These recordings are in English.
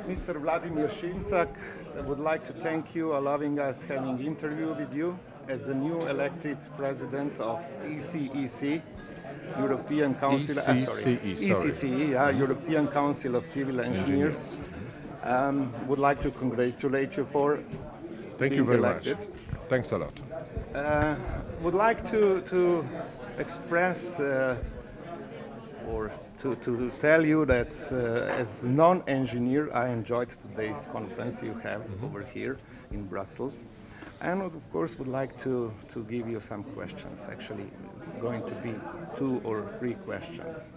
Mr. Wlodzimierz Szymczak, I would like to thank you for allowing us having interview with you as the new elected president of ECEC, European Council. ECCE, European Council of Civil Engineers. Would like to congratulate you for Thank being you very elected. much. Thanks a lot. Would like to express or to tell you that as non-engineer, I enjoyed today's conference you have over here in Brussels. And of course would like to give you some questions, actually going to be 2 or 3 questions.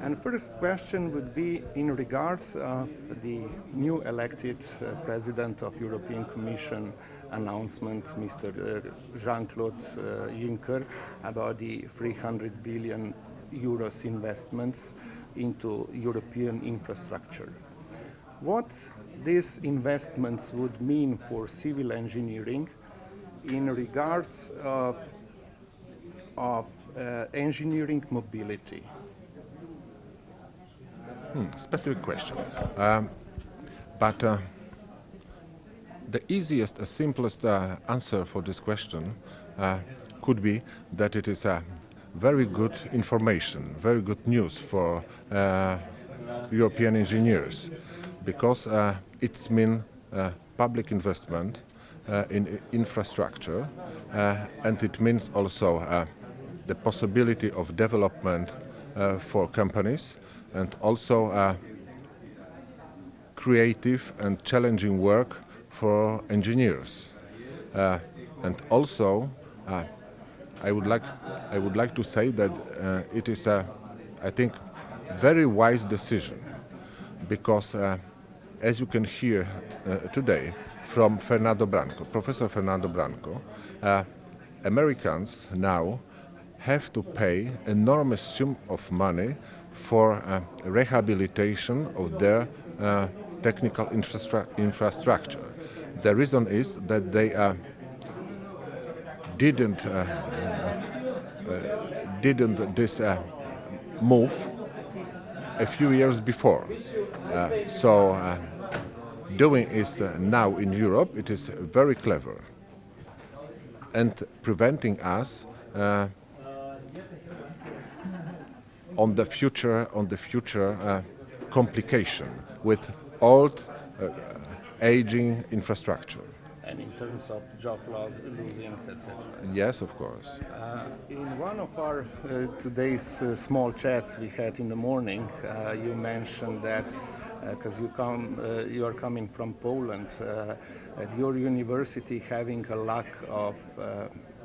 And first question would be in regards of the new elected president of European Commission announcement, Mr. Jean-Claude Juncker, about the 300 billion euros investments into European infrastructure. What these investments would mean for civil engineering in regards of engineering mobility? Specific question. But the easiest, simplest answer for this question could be that it is a very good information, very good news for European engineers, because it's mean public investment in infrastructure, and it means also the possibility of development for companies, and also creative and challenging work for engineers. And also I would like to say that it is a, I think, very wise decision, because as you can hear today from Professor Fernando Branco, Americans now have to pay enormous sum of money for rehabilitation of their technical infrastructure. The reason is that they didn't this move a few years before. So doing is now in Europe, it is very clever, and preventing us on the future complication with old aging infrastructure. And in terms of job losing, etc. Yes, of course. In one of our today's small chats we had in the morning, you mentioned that because you are coming from Poland, at your university having a lack of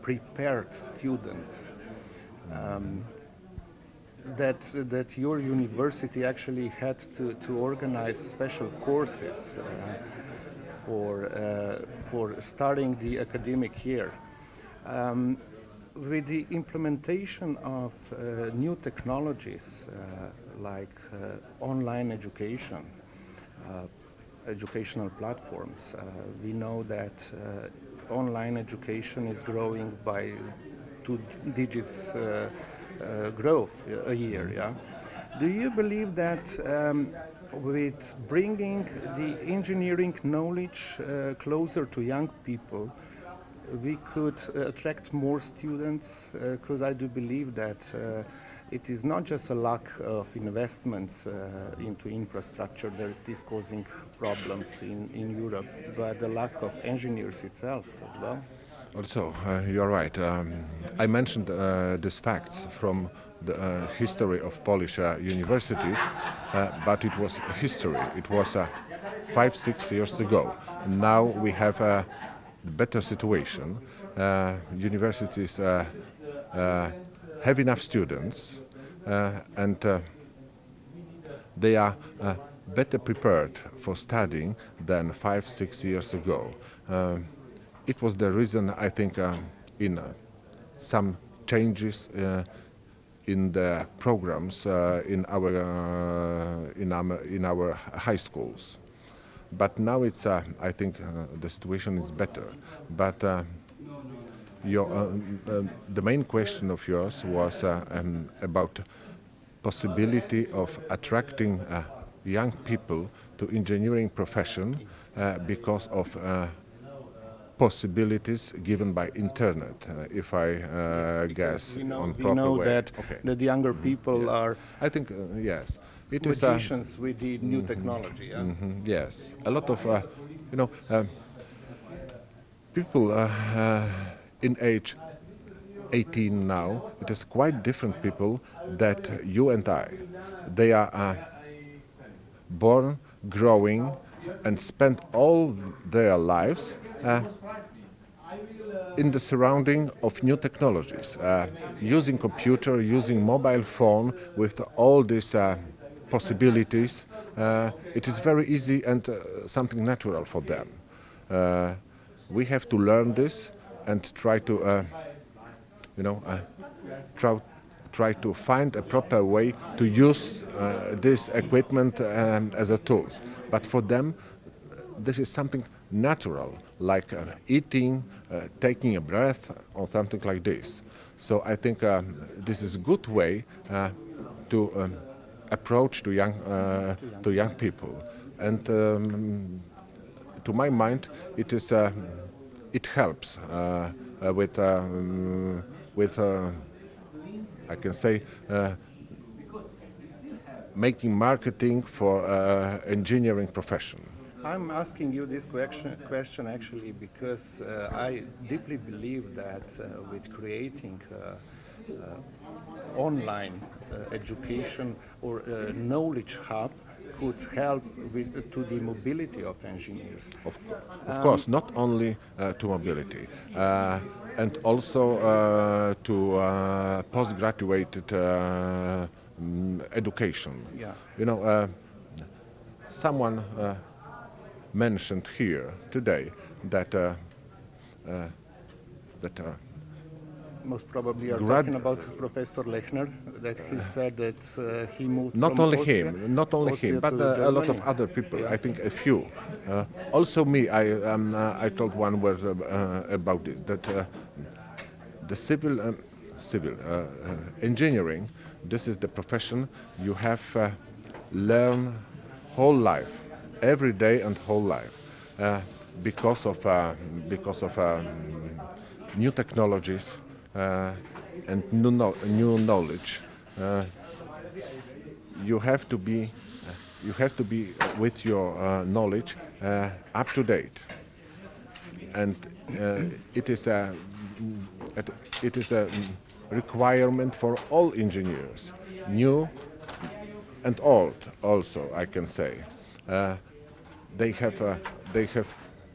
prepared students. That your university actually had to organize special courses for starting the academic year. With the implementation of new technologies like online education, educational platforms, we know that online education is growing by 2 digits growth a year. Yeah? Do you believe that with bringing the engineering knowledge closer to young people, we could attract more students? Because I do believe that it is not just a lack of investments into infrastructure that is causing problems in Europe, but the lack of engineers itself as well. Also, you're right. I mentioned these facts from the history of Polish universities, but it was history. It was 5-6 years ago. Now we have a better situation. Universities have enough students, and they are better prepared for studying than 5-6 years ago. It was the reason, I think, in some changes in the programs in our high schools. But now it's, I think, the situation is better. But the main question of yours was about possibility of attracting young people to engineering profession because of possibilities given by internet, if I guess We know, on we proper know way. that Okay. that younger people are I think yes, it is. magicians with the new technology. Yeah? Yes, a lot of you know people in age 18 now. It is quite different people that you and I. They are born, growing, and spend all their lives in the surrounding of new technologies, using computer, using mobile phone with all these possibilities. It is very easy and something natural for them. We have to learn this and try to, you know, try to find a proper way to use this equipment as a tools. But for them, this is something natural, like eating, taking a breath, or something like this. So I think this is a good way to approach to young people, and to my mind, it helps with I can say making marketing for engineering profession. I'm asking you this question actually because I deeply believe that with creating online education or knowledge hub could help to the mobility of engineers. Of course, not only to mobility, and also to postgraduate education. Yeah. You know, someone mentioned here today that Most probably you're Grad- talking about Professor Lechner, that he said that he moved not from only Austria, not only Austria him, but to a lot of Germany. other people. I think a few. Also me. I told one word about this. That the civil engineering. This is the profession you have learn whole life, every day and whole life, because of new technologies and new knowledge. You have to be with your knowledge up to date, and it is a requirement for all engineers, new and old. Also, I can say they have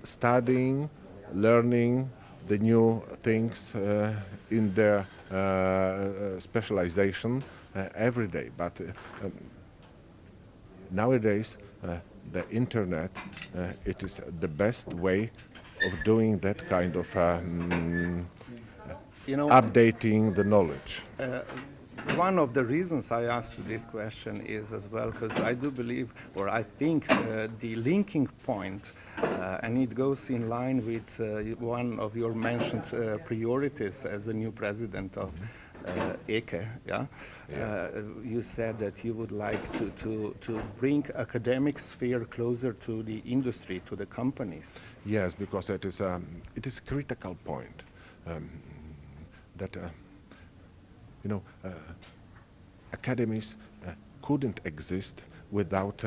studying, learning the new things in their specialization every day. But nowadays, the internet it is the best way of doing that kind of updating the knowledge. One of the reasons I asked you this question is as well because I do believe, or I think, the linking point, and it goes in line with one of your mentioned priorities as the new president of EKE. You said that you would like to bring academic sphere closer to the industry, to the companies. Yes, because it is a critical point that. Academies couldn't exist without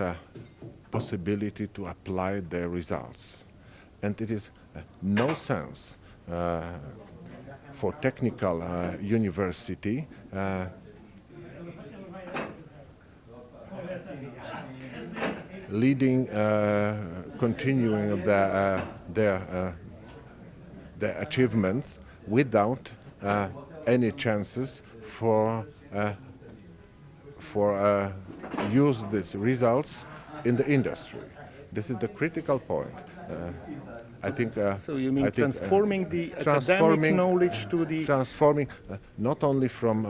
possibility to apply their results, and it is no sense for technical university leading, continuing their achievements without any chances for use these results in the industry. This is the critical point. I think. So you mean transforming the academic knowledge to the transforming not only from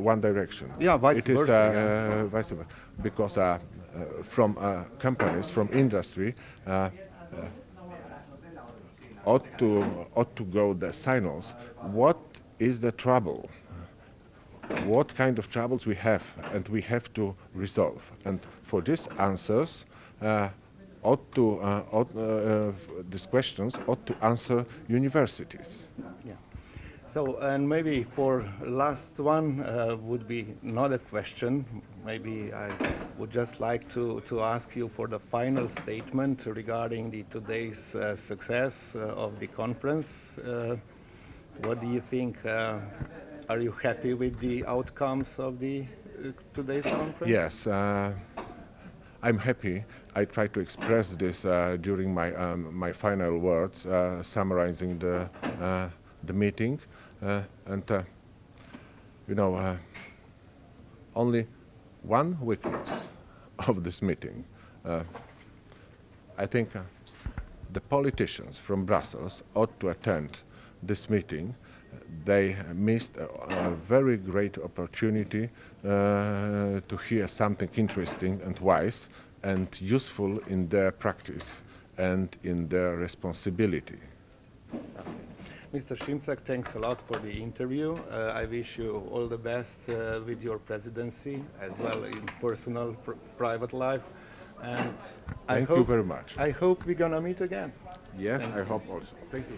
one direction. Yeah, vice versa. Vice versa, because from companies, from industry. Ought to go the signals. What is the trouble? what kind of troubles we have and we have to resolve. And for these answers, these questions ought to answer universities. Yeah. So, and maybe for last one would be not a question. Maybe I would just like to ask you for the final statement regarding today's success of the conference. What do you think? Are you happy with the outcomes of the today's conference? Yes, I'm happy. I try to express this during my final words, summarizing the meeting, and only one weakness of this meeting. I think the politicians from Brussels ought to attend this meeting. They missed a very great opportunity to hear something interesting and wise and useful in their practice and in their responsibility. Mr. Szymczak, thanks a lot for the interview. I wish you all the best with your presidency as well in personal, private life. And Thank you very much. I hope we're gonna meet again. Yes, I hope also. Thank you.